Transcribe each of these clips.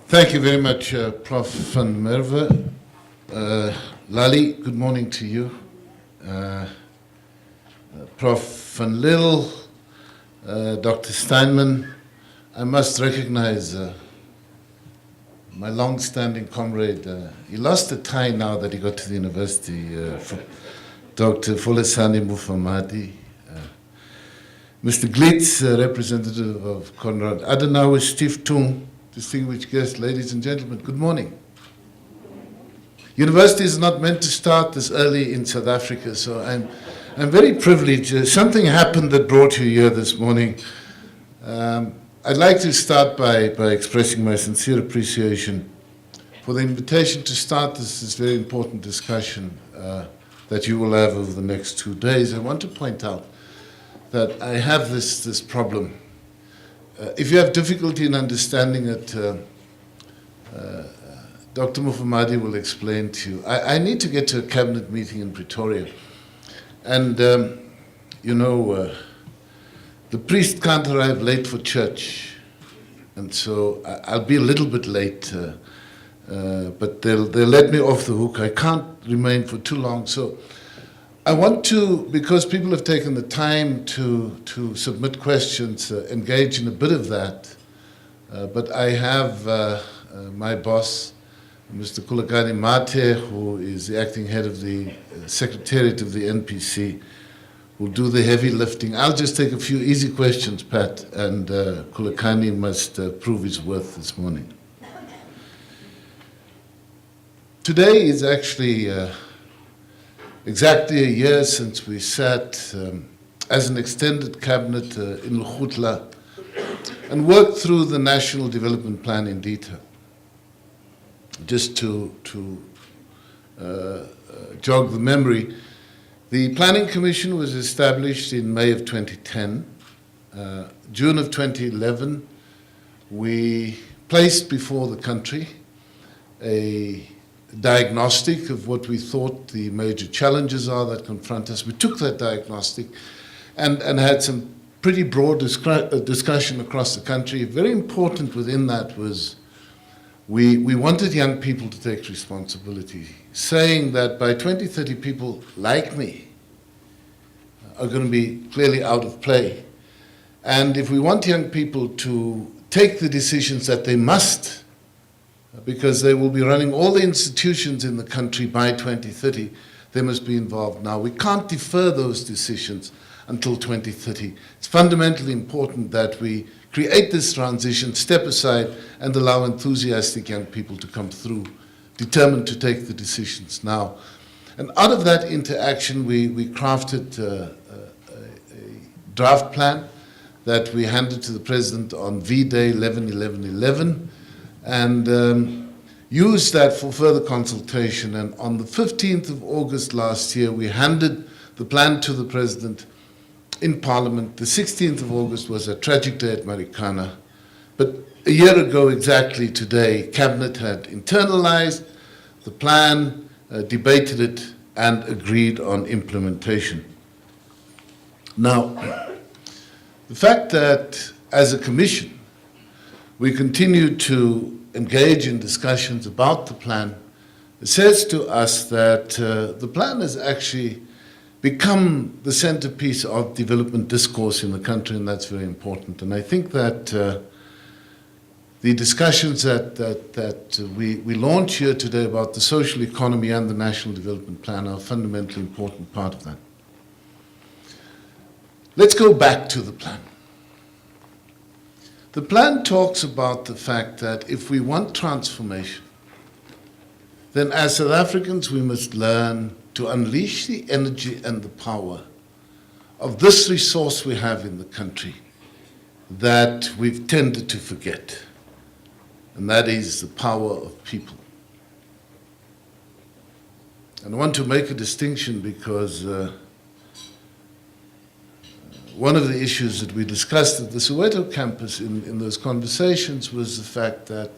Thank you very much, Prof. van Merwe. Lali, good morning to you. Prof. van Lille, Dr. Steinman, I must recognize my long-standing comrade. He lost a tie now that he got to the university, Dr. Folesani Mufamadi. Mr. Glitz, representative of Konrad Adenauer, Stiftung, distinguished guests, ladies and gentlemen, good morning. University is not meant to start this early in South Africa, so I'm very privileged. Something happened that brought you here this morning. I'd like to start by expressing my sincere appreciation for the invitation to start this very important discussion that you will have over the next 2 days. I want to point out that I have this problem. If you have difficulty in understanding it, Dr. Mufamadi will explain to you. I need to get to a cabinet meeting in Pretoria. And, you know, the priest can't arrive late for church. And so I'll be a little bit late, but they'll let me off the hook. I can't remain for too long. So I want to, because people have taken the time to submit questions, engage in a bit of that. But I have my boss, Mr. Kulakani Mate, who is the acting head of the Secretariat of the NPC, who'll do the heavy lifting. I'll just take a few easy questions, Pat, and Kulakani must prove his worth this morning. Today is actually exactly a year since we sat as an extended cabinet in Lekgotla and worked through the National Development Plan in detail. Just to jog the memory, the Planning Commission was established in May of 2010. June of 2011, we placed before the country a diagnostic of what we thought the major challenges are that confront us. We took that diagnostic and had some pretty broad discussion across the country. Very important within that was we wanted young people to take responsibility, saying that by 2030 people like me are going to be clearly out of play. And if we want young people to take the decisions that they must, because they will be running all the institutions in the country by 2030, they must be involved now. We can't defer those decisions until 2030. It's fundamentally important that we create this transition, step aside, and allow enthusiastic young people to come through, determined to take the decisions now. And out of that interaction, we crafted a draft plan that we handed to the President on V-Day 11/11/11, and used that for further consultation. And on the 15th of August last year, we handed the plan to the President in Parliament. The 16th of August was a tragic day at Marikana. But a year ago exactly today, Cabinet had internalized the plan, debated it, and agreed on implementation. Now, the fact that as a Commission, we continue to engage in discussions about the plan says to us that the plan has actually become the centerpiece of development discourse in the country, and that's very important. And I think that the discussions that we launch here today about the social economy and the National Development Plan are a fundamentally important part of that. Let's go back to the plan. The plan talks about the fact that if we want transformation, then as South Africans we must learn to unleash the energy and the power of this resource we have in the country that we've tended to forget, and that is the power of people. And I want to make a distinction because one of the issues that we discussed at the Soweto campus in those conversations was the fact that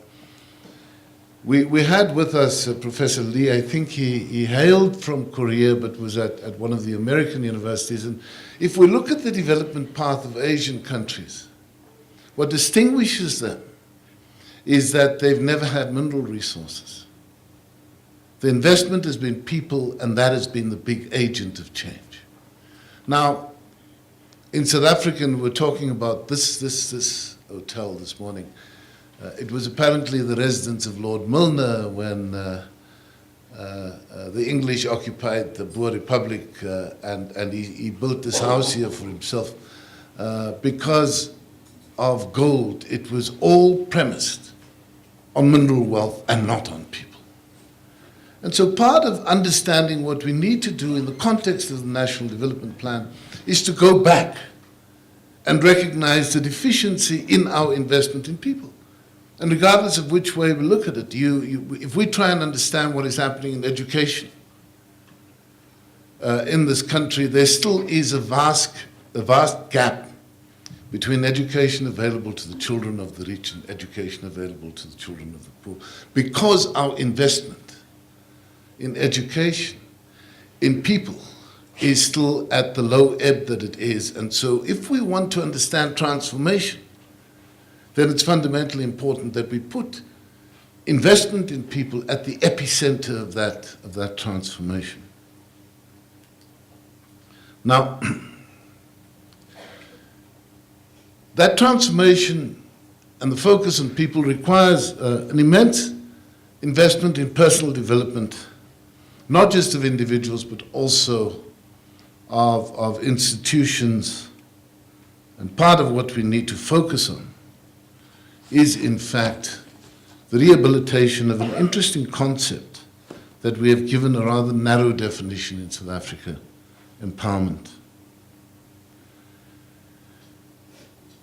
we had with us Professor Lee. I think he hailed from Korea but was at one of the American universities. And if we look at the development path of Asian countries, what distinguishes them is that they've never had mineral resources. The investment has been people, and that has been the big agent of change. Now, in South Africa, we're talking about this hotel this morning. It was apparently the residence of Lord Milner when the English occupied the Boer Republic, and he built this house here for himself because of gold. It was all premised on mineral wealth and not on people. And so part of understanding what we need to do in the context of the National Development Plan is to go back and recognize the deficiency in our investment in people. And regardless of which way we look at it, if we try and understand what is happening in education in this country, there still is a vast gap between education available to the children of the rich and education available to the children of the poor, because our investment in education, in people, is still at the low ebb that it is. And so if we want to understand transformation, then it's fundamentally important that we put investment in people at the epicenter of that transformation. Now, that transformation and the focus on people requires an immense investment in personal development, not just of individuals, but also of institutions. And part of what we need to focus on is, in fact, the rehabilitation of an interesting concept that we have given a rather narrow definition in South Africa: empowerment.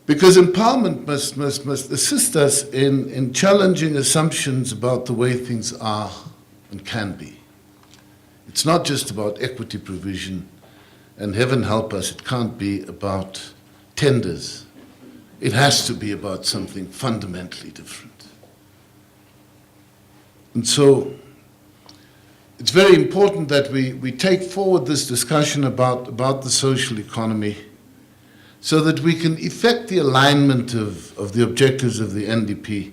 Because empowerment must assist us in challenging assumptions about the way things are and can be. It's not just about equity provision, and heaven help us, it can't be about tenders. It has to be about something fundamentally different. And so it's very important that we take forward this discussion about the social economy, so that we can effect the alignment of the objectives of the NDP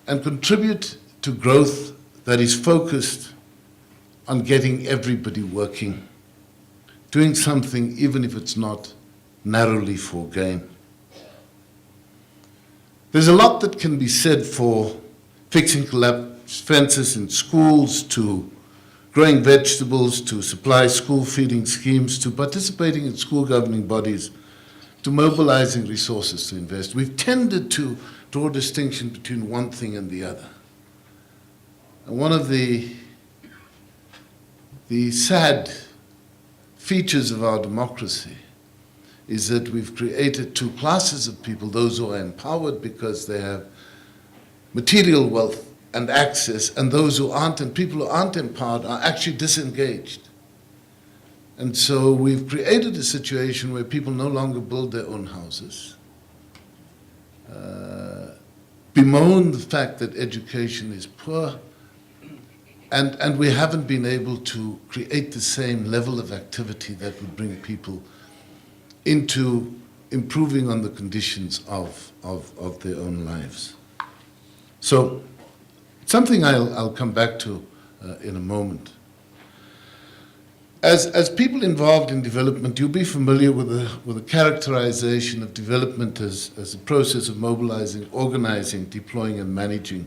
and contribute to growth that is focused on getting everybody working, doing something even if it's not narrowly for gain. There's a lot that can be said for fixing collapsed fences in schools, to growing vegetables, to supply school feeding schemes, to participating in school governing bodies, to mobilizing resources to invest. We've tended to draw a distinction between one thing and the other. And one of the sad features of our democracy is that we've created two classes of people: those who are empowered because they have material wealth and access, and those who aren't. And people who aren't empowered are actually disengaged. And so we've created a situation where people no longer build their own houses, bemoan the fact that education is poor, and we haven't been able to create the same level of activity that would bring people into improving on the conditions of their own lives. So something I'll come back to in a moment. As people involved in development, you'll be familiar with the characterization of development as a process of mobilizing, organizing, deploying, and managing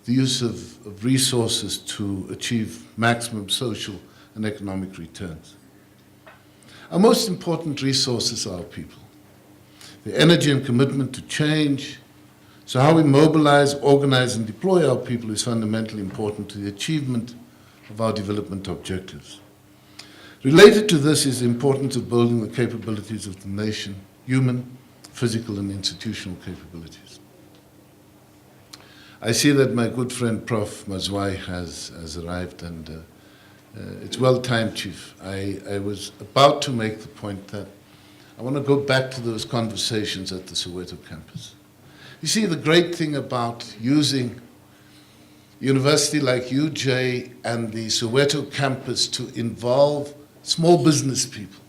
the use of resources to achieve maximum social and economic returns. Our most important resources are our people. The energy and commitment to change. So how we mobilize, organize, and deploy our people is fundamentally important to the achievement of our development objectives. Related to this is the importance of building the capabilities of the nation: human, physical, and institutional capabilities. I see that my good friend Prof. Mazwai has arrived, and it's well timed, Chief. I was about to make the point that I want to go back to those conversations at the Soweto campus. You see, the great thing about using a university like UJ and the Soweto campus to involve small business people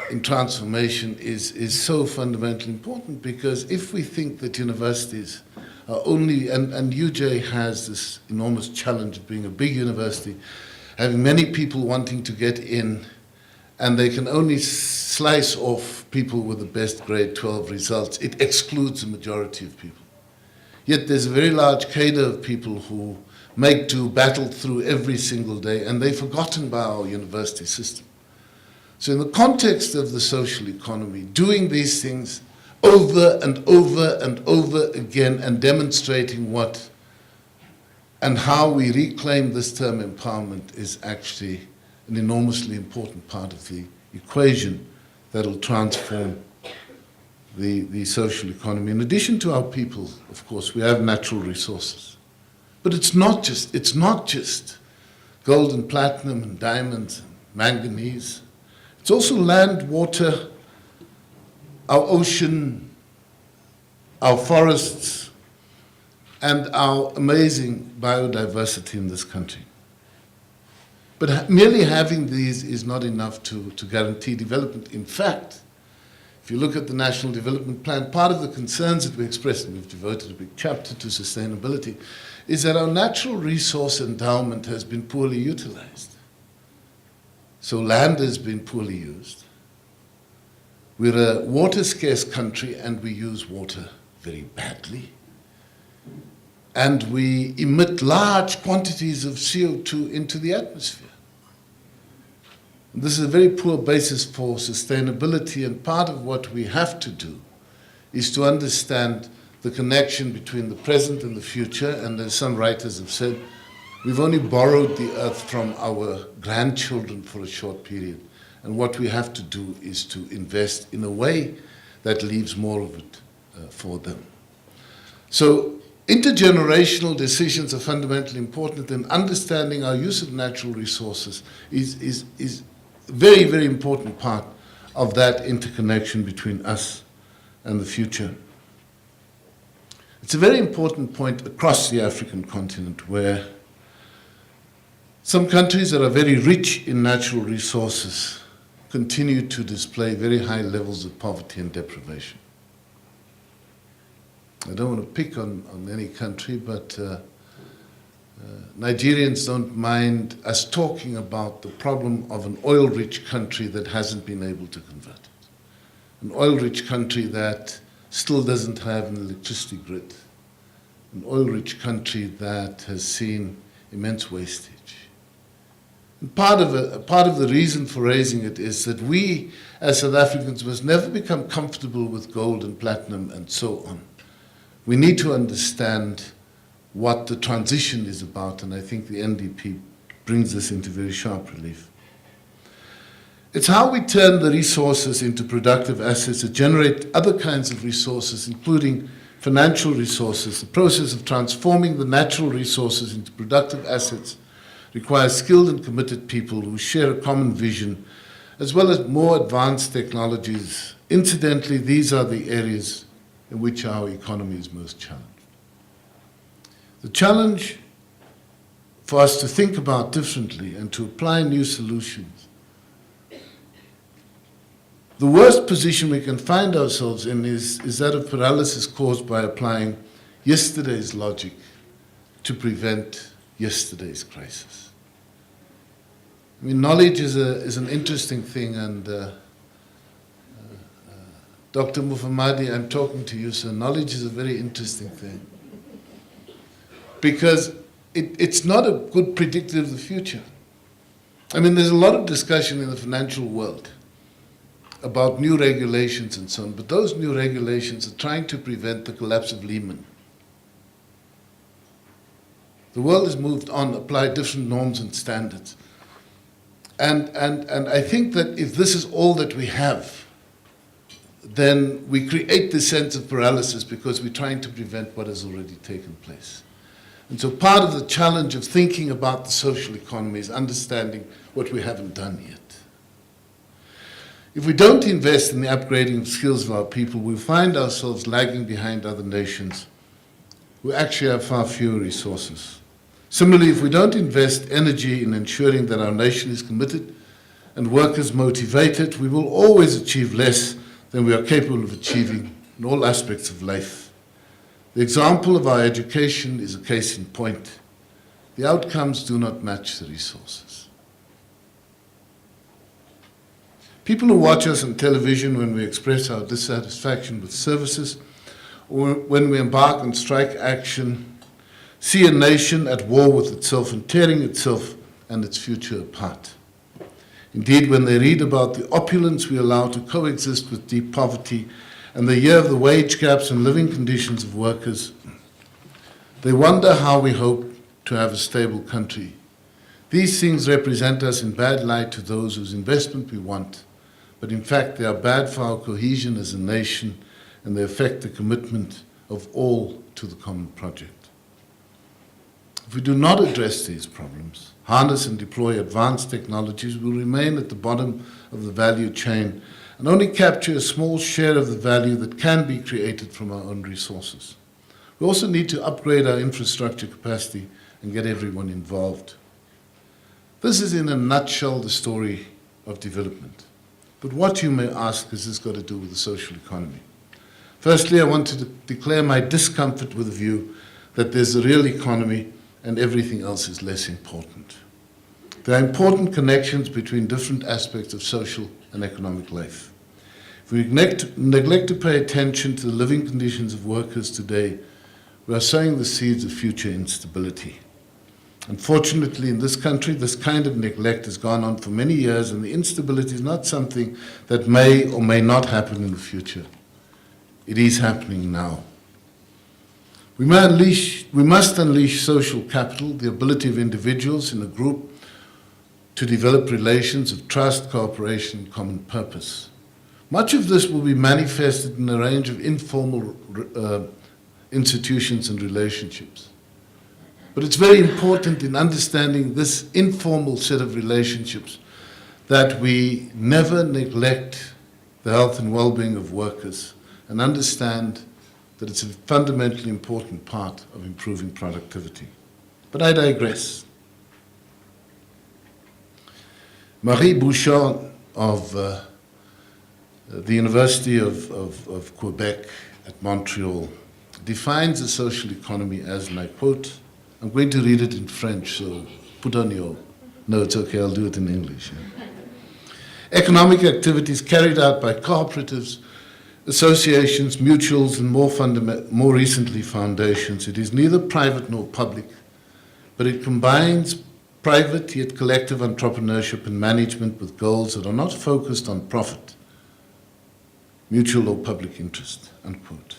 in transformation is so fundamentally important, because if we think that universities are only, and UJ has this enormous challenge of being a big university, having many people wanting to get in, and they can only slice off people with the best grade 12 results, it excludes the majority of people. Yet there's a very large cadre of people who make do, battle through every single day, and they're forgotten by our university system. So in the context of the social economy, doing these things over and over and over again and demonstrating what and how we reclaim this term empowerment is actually an enormously important part of the equation that will transform the social economy. In addition to our people, of course, we have natural resources. But it's not just gold and platinum and diamonds and manganese. It's also land, water, our ocean, our forests, and our amazing biodiversity in this country. But merely having these is not enough to guarantee development. In fact, if you look at the National Development Plan, part of the concerns that we expressed, and we've devoted a big chapter to sustainability, is that our natural resource endowment has been poorly utilized. So land has been poorly used. We're a water-scarce country, and we use water very badly. And we emit large quantities of CO2 into the atmosphere. This is a very poor basis for sustainability, and part of what we have to do is to understand the connection between the present and the future. And as some writers have said, we've only borrowed the earth from our grandchildren for a short period. And what we have to do is to invest in a way that leaves more of it for them. So intergenerational decisions are fundamentally important, and understanding our use of natural resources is a very, very important part of that interconnection between us and the future. It's a very important point across the African continent, where some countries that are very rich in natural resources continue to display very high levels of poverty and deprivation. I don't want to pick on any country, but Nigerians don't mind us talking about the problem of an oil-rich country that hasn't been able to convert it. An oil-rich country that still doesn't have an electricity grid. An oil-rich country that has seen immense wastage. And part of the reason for raising it is that we, as South Africans, must never become comfortable with gold and platinum and so on. We need to understand what the transition is about, and I think the NDP brings this into very sharp relief. It's how we turn the resources into productive assets that generate other kinds of resources, including financial resources. The process of transforming the natural resources into productive assets requires skilled and committed people who share a common vision, as well as more advanced technologies. Incidentally, these are the areas in which our economy is most challenged. The challenge for us to think about differently and to apply new solutions. The worst position we can find ourselves in is that of paralysis caused by applying yesterday's logic to prevent yesterday's crisis. I mean, knowledge is an interesting thing, and Dr. Mufamadi, I'm talking to you, so knowledge is a very interesting thing. Because it's not a good predictor of the future. I mean, there's a lot of discussion in the financial world about new regulations and so on, but those new regulations are trying to prevent the collapse of Lehman. The world has moved on, applied different norms and standards. And I think that if this is all that we have, then we create this sense of paralysis because we're trying to prevent what has already taken place. And so part of the challenge of thinking about the social economy is understanding what we haven't done yet. If we don't invest in the upgrading of skills of our people, we find ourselves lagging behind other nations who actually have far fewer resources. Similarly, if we don't invest energy in ensuring that our nation is committed and workers motivated, we will always achieve less than we are capable of achieving in all aspects of life. The example of our education is a case in point. The outcomes do not match the resources. People who watch us on television when we express our dissatisfaction with services or when we embark on strike action see a nation at war with itself and tearing itself and its future apart. Indeed, when they read about the opulence we allow to coexist with deep poverty and they hear of the wage gaps and living conditions of workers, they wonder how we hope to have a stable country. These things represent us in bad light to those whose investment we want, but in fact they are bad for our cohesion as a nation and they affect the commitment of all to the common project. If we do not address these problems, harness and deploy advanced technologies, we will remain at the bottom of the value chain and only capture a small share of the value that can be created from our own resources. We also need to upgrade our infrastructure capacity and get everyone involved. This is in a nutshell the story of development. But what, you may ask, has this got to do with the social economy? Firstly, I want to declare my discomfort with the view that there's a real economy and everything else is less important. There are important connections between different aspects of social and economic life. If we neglect to pay attention to the living conditions of workers today, we are sowing the seeds of future instability. Unfortunately, in this country, this kind of neglect has gone on for many years, and the instability is not something that may or may not happen in the future. It is happening now. We must unleash social capital, the ability of individuals in a group to develop relations of trust, cooperation, and common purpose. Much of this will be manifested in a range of informal institutions and relationships. But it's very important in understanding this informal set of relationships that we never neglect the health and well-being of workers and understand that it's a fundamentally important part of improving productivity. But I digress. Marie Bouchard of the University of Quebec at Montreal defines the social economy as, and I quote, I'm going to read it in French, so put on your... No, it's okay, I'll do it in English. Yeah. Economic activities carried out by cooperatives, associations, mutuals, and more recently foundations. It is neither private nor public, but it combines private yet collective entrepreneurship and management with goals that are not focused on profit, mutual or public interest, unquote.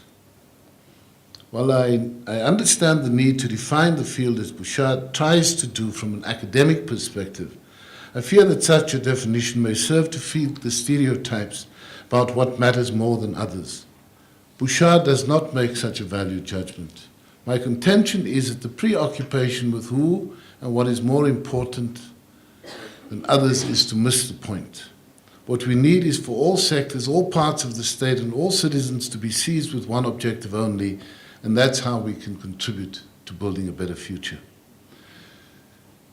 While I understand the need to define the field as Bouchard tries to do from an academic perspective, I fear that such a definition may serve to feed the stereotypes about what matters more than others. Bouchard does not make such a value judgment. My contention is that the preoccupation with who and what is more important than others is to miss the point. What we need is for all sectors, all parts of the state, and all citizens to be seized with one objective only, and that's how we can contribute to building a better future.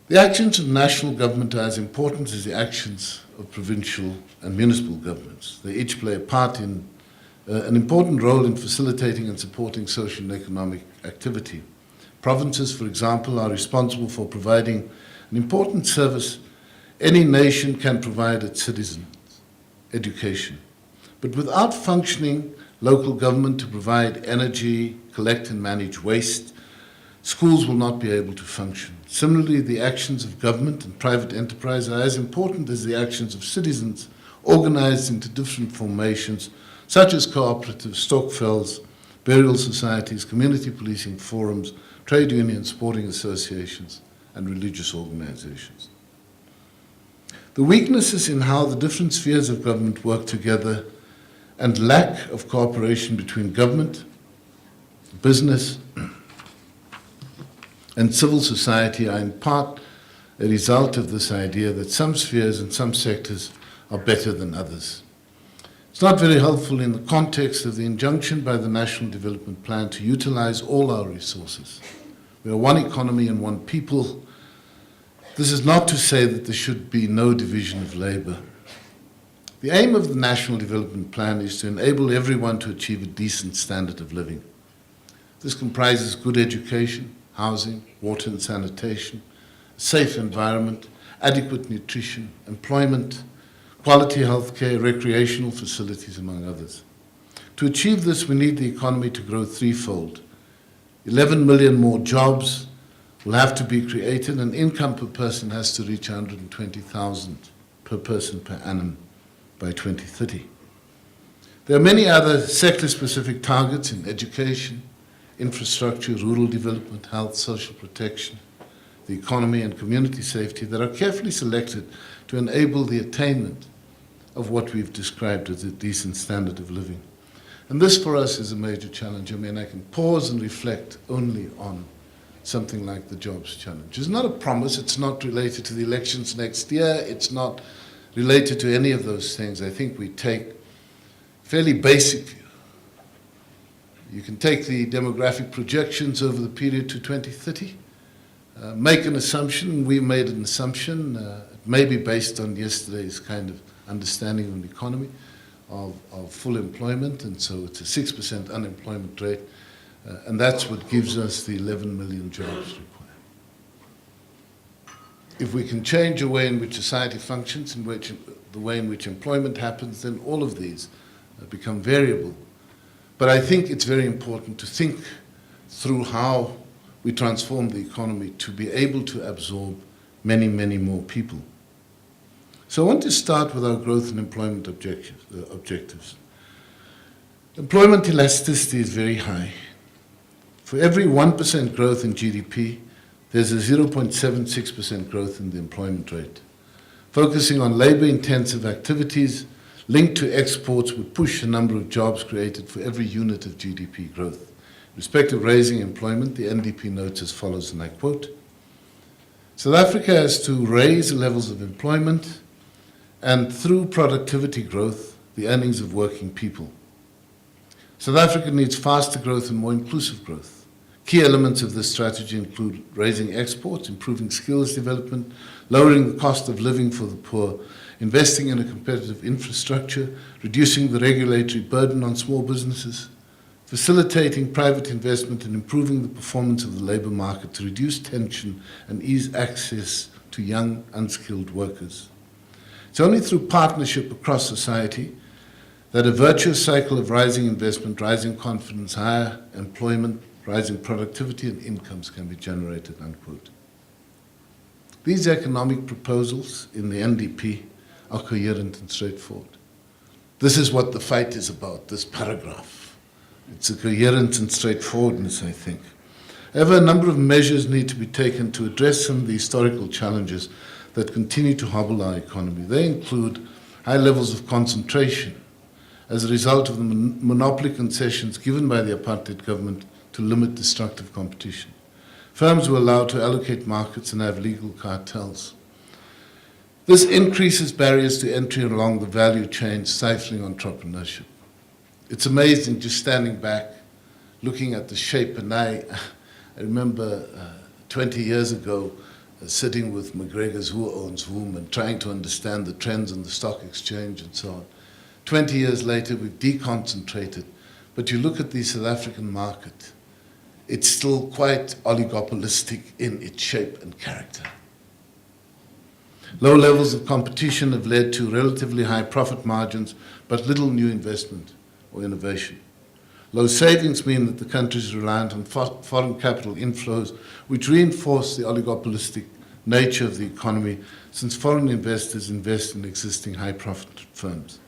The actions of national government are as important as the actions of provincial and municipal governments. They each play a part in an important role in facilitating and supporting social and economic activity. Provinces, for example, are responsible for providing an important service any nation can provide its citizens, education. But without functioning local government to provide energy, collect and manage waste, schools will not be able to function. Similarly, the actions of government and private enterprise are as important as the actions of citizens organized into different formations, such as cooperatives, stokvels, burial societies, community policing forums, trade unions, sporting associations, and religious organizations. The weaknesses in how the different spheres of government work together and lack of cooperation between government, business, and civil society are in part a result of this idea that some spheres and some sectors are better than others. It's not very helpful in the context of the injunction by the National Development Plan to utilize all our resources. We are one economy and one people, This is not to say that there should be no division of labor. The aim of the National Development Plan is to enable everyone to achieve a decent standard of living. This comprises good education, housing, water and sanitation, a safe environment, adequate nutrition, employment, quality healthcare, recreational facilities, among others. To achieve this, we need the economy to grow threefold. 11 million more jobs will have to be created, and income per person has to reach 120,000 per person per annum by 2030. There are many other sector-specific targets in education, infrastructure, rural development, health, social protection, the economy and community safety that are carefully selected to enable the attainment of what we've described as a decent standard of living. And this for us is a major challenge. I mean, I can pause and reflect only on something like the jobs challenge. It's not a promise, it's not related to the elections next year, it's not related to any of those things. I think we take fairly basic view. You can take the demographic projections over the period to 2030, make an assumption. We made an assumption, it may be based on yesterday's kind of understanding of the economy, of full employment, and so it's a 6% unemployment rate, and that's what gives us the 11 million jobs required. If we can change the way in which society functions, the way in which employment happens, then all of these become variable. But I think it's very important to think through how we transform the economy to be able to absorb many, many more people. So I want to start with our growth and employment objectives. Employment elasticity is very high. For every 1% growth in GDP, there's a 0.76% growth in the employment rate. Focusing on labor-intensive activities linked to exports would push the number of jobs created for every unit of GDP growth. In respect of raising employment, the NDP notes as follows, and I quote, South Africa has to raise the levels of employment and through productivity growth, the earnings of working people. South Africa needs faster growth and more inclusive growth. Key elements of this strategy include raising exports, improving skills development, lowering the cost of living for the poor, investing in a competitive infrastructure, reducing the regulatory burden on small businesses, facilitating private investment and improving the performance of the labor market to reduce tension and ease access to young, unskilled workers. It's only through partnership across society that a virtuous cycle of rising investment, rising confidence, higher employment, rising productivity and incomes can be generated, unquote. These economic proposals in the NDP are coherent and straightforward. This is what the fight is about, this paragraph. It's a coherence and straightforwardness, I think. However, a number of measures need to be taken to address some of the historical challenges that continue to hobble our economy. They include high levels of concentration as a result of the monopoly concessions given by the apartheid government to limit destructive competition. Firms were allowed to allocate markets and have legal cartels. This increases barriers to entry along the value chain, stifling entrepreneurship. It's amazing just standing back, looking at the shape, and I remember 20 years ago sitting with McGregor's Who Owns Whom and trying to understand the trends on the stock exchange and so on. 20 years later, we've deconcentrated, but you look at the South African market, it's still quite oligopolistic in its shape and character. Low levels of competition have led to relatively high profit margins, but little new investment or innovation. Low savings mean that the country is reliant on foreign capital inflows, which reinforce the oligopolistic nature of the economy, since foreign investors invest in existing high-profit firms.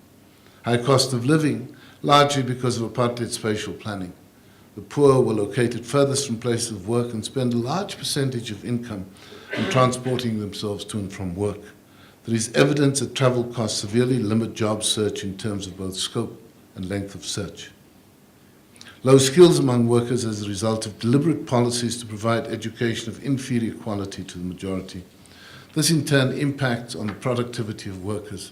High cost of living, largely because of apartheid spatial planning. The poor were located furthest from places of work and spend a large percentage of income on transporting themselves to and from work. There is evidence that travel costs severely limit job search in terms of both scope and length of search. Low skills among workers as a result of deliberate policies to provide education of inferior quality to the majority. This in turn impacts on the productivity of workers.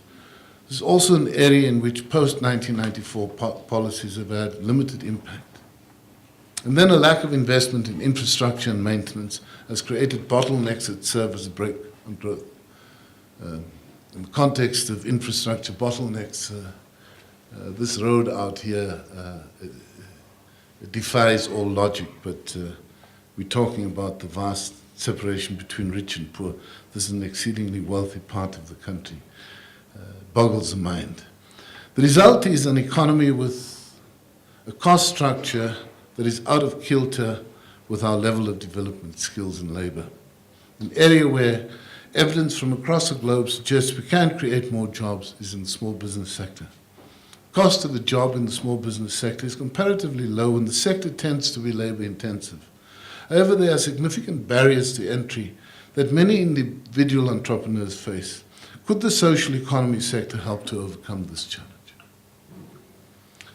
This is also an area in which post-1994 policies have had limited impact. And then a lack of investment in infrastructure and maintenance has created bottlenecks that serve as a brake and growth. In the context of infrastructure bottlenecks, this road out here it defies all logic, but we're talking about the vast separation between rich and poor. This is an exceedingly wealthy part of the country. Boggles the mind. The result is an economy with a cost structure that is out of kilter with our level of development, skills and labor. An area where evidence from across the globe suggests we can create more jobs is in the small business sector. Cost of a job in the small business sector is comparatively low and the sector tends to be labor intensive. However, there are significant barriers to entry that many individual entrepreneurs face. Could the social economy sector help to overcome this challenge?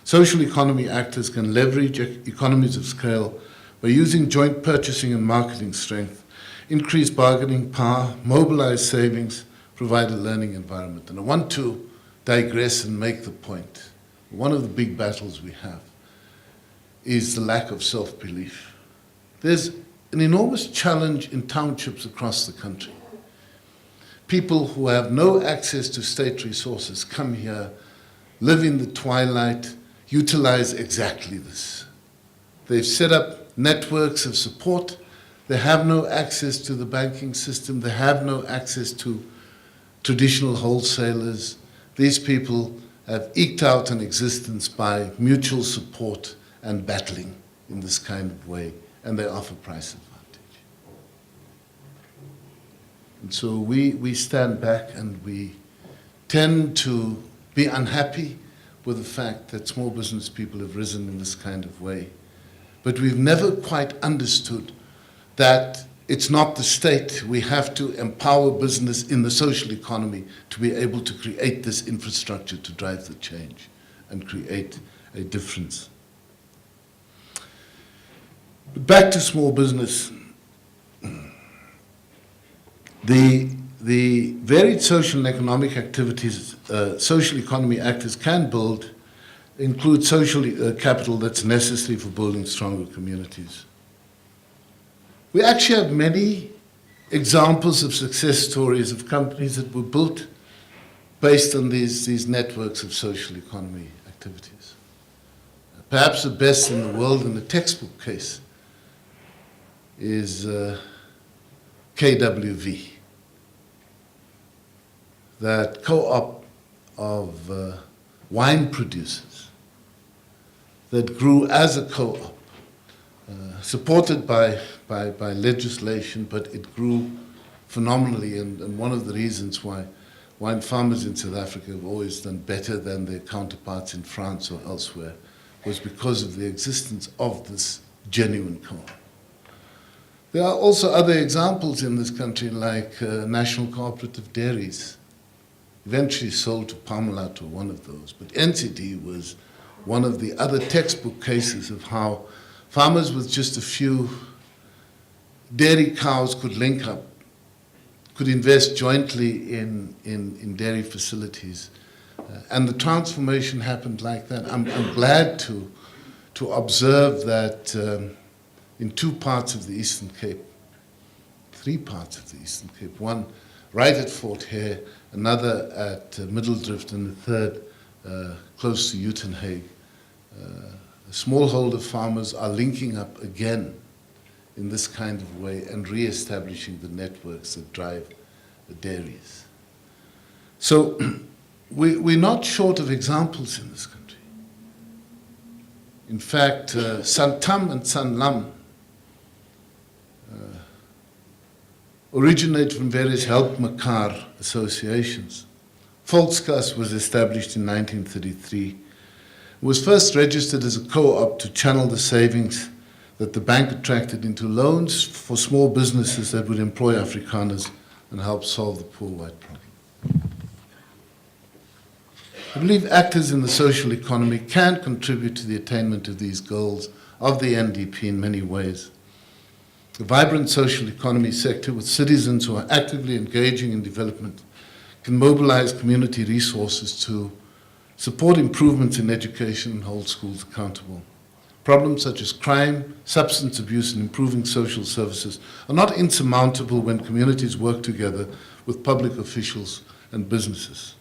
Social economy actors can leverage economies of scale by using joint purchasing and marketing strength, increase bargaining power, mobilize savings, provide a learning environment. And I want to digress and make the point. One of the big battles we have is the lack of self-belief. There's an enormous challenge in townships across the country. People who have no access to state resources come here, live in the twilight, utilize exactly this. They've set up networks of support. They have no access to the banking system. They have no access to traditional wholesalers. These people have eked out an existence by mutual support and battling in this kind of way, and they offer price advantage. And so we stand back and we tend to be unhappy with the fact that small business people have risen in this kind of way. But we've never quite understood that it's not the state. We have to empower business in the social economy to be able to create this infrastructure to drive the change and create a difference. But back to small business. The varied social and economic activities social economy actors can build include social capital that's necessary for building stronger communities. We actually have many examples of success stories of companies that were built based on these networks of social economy activities. Perhaps the best in the world in the textbook case is KWV, that co-op of wine producers that grew as a co-op, supported by legislation, but it grew phenomenally. And one of the reasons why wine farmers in South Africa have always done better than their counterparts in France or elsewhere was because of the existence of this genuine co-op. There are also other examples in this country, like National Cooperative Dairies, eventually sold to Parmalat, or one of those. But NCD was one of the other textbook cases of how farmers with just a few dairy cows could link up, could invest jointly in dairy facilities. And the transformation happened like that. I'm glad to observe that in two parts of the Eastern Cape, three parts of the Eastern Cape, one right at Fort Hare, another at Middeldrift, and the third close to Uitenhage. Smallholder farmers are linking up again in this kind of way and re-establishing the networks that drive the dairies. So we're not short of examples in this country. In fact, Santam and Sanlam originate from various help Mekaar associations. Volkskas was established in 1933. It was first registered as a co-op to channel the savings that the bank attracted into loans for small businesses that would employ Afrikaners and help solve the poor white problem. I believe actors in the social economy can contribute to the attainment of these goals of the NDP in many ways. A vibrant social economy sector with citizens who are actively engaging in development can mobilize community resources to support improvements in education and hold schools accountable. Problems such as crime, substance abuse, and improving social services are not insurmountable when communities work together with public officials and businesses.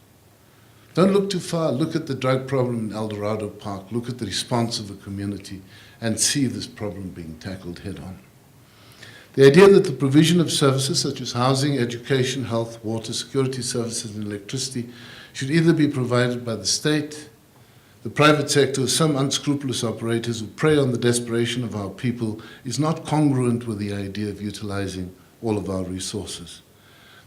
Don't look too far. Look at the drug problem in El Dorado Park. Look at the response of the community and see this problem being tackled head-on. The idea that the provision of services such as housing, education, health, water, security services, and electricity should either be provided by the state, the private sector, or some unscrupulous operators who prey on the desperation of our people is not congruent with the idea of utilizing all of our resources.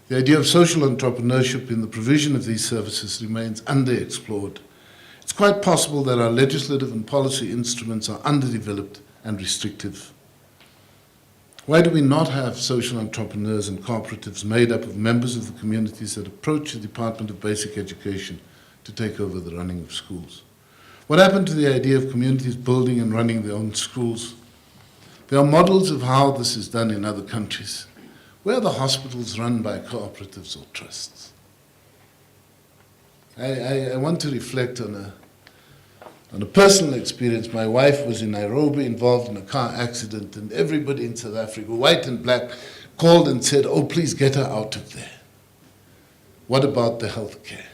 The idea of social entrepreneurship in the provision of these services remains underexplored. It's quite possible that our legislative and policy instruments are underdeveloped and restrictive. Why do we not have social entrepreneurs and cooperatives made up of members of the communities that approach the Department of Basic Education to take over the running of schools? What happened to the idea of communities building and running their own schools? There are models of how this is done in other countries. Where are the hospitals run by cooperatives or trusts? I want to reflect on a personal experience. My wife was in Nairobi involved in a car accident, and everybody in South Africa, white and black, called and said, "Oh, please get her out of there. What about the health care?"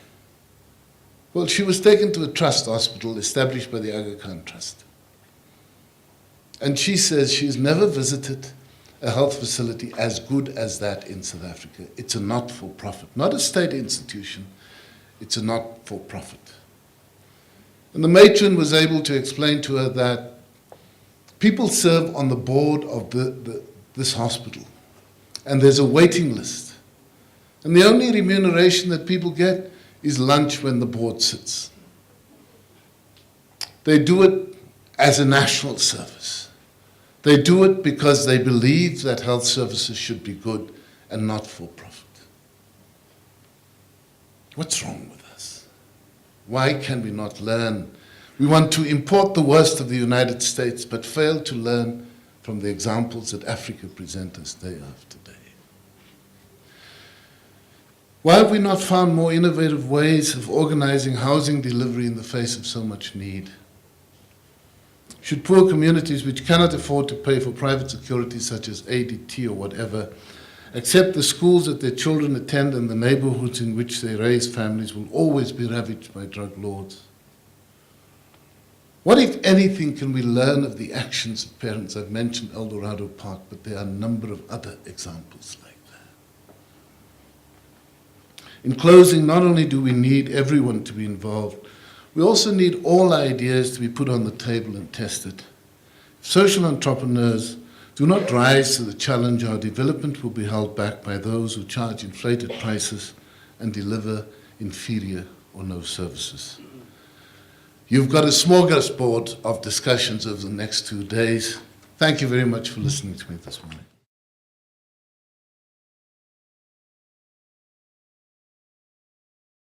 Well, she was taken to a trust hospital established by the Aga Khan Trust. And she says she's never visited a health facility as good as that in South Africa. It's a not-for-profit, not a state institution. It's a not-for-profit. And the matron was able to explain to her that people serve on the board of this hospital, and there's a waiting list. And the only remuneration that people get is lunch when the board sits. They do it as a national service. They do it because they believe that health services should be good and not for profit. What's wrong with us? Why can we not learn? We want to import the worst of the United States, but fail to learn from the examples that Africa presents us day after day. Why have we not found more innovative ways of organizing housing delivery in the face of so much need? Should poor communities which cannot afford to pay for private security such as ADT or whatever accept the schools that their children attend and the neighborhoods in which they raise families will always be ravaged by drug lords? What, if anything, can we learn of the actions of parents? I've mentioned El Dorado Park, but there are a number of other examples like that. In closing, not only do we need everyone to be involved, we also need all ideas to be put on the table and tested. If social entrepreneurs do not rise to the challenge, our development will be held back by those who charge inflated prices and deliver inferior or no services. You've got a smorgasbord of discussions over the next 2 days. Thank you very much for listening to me this morning.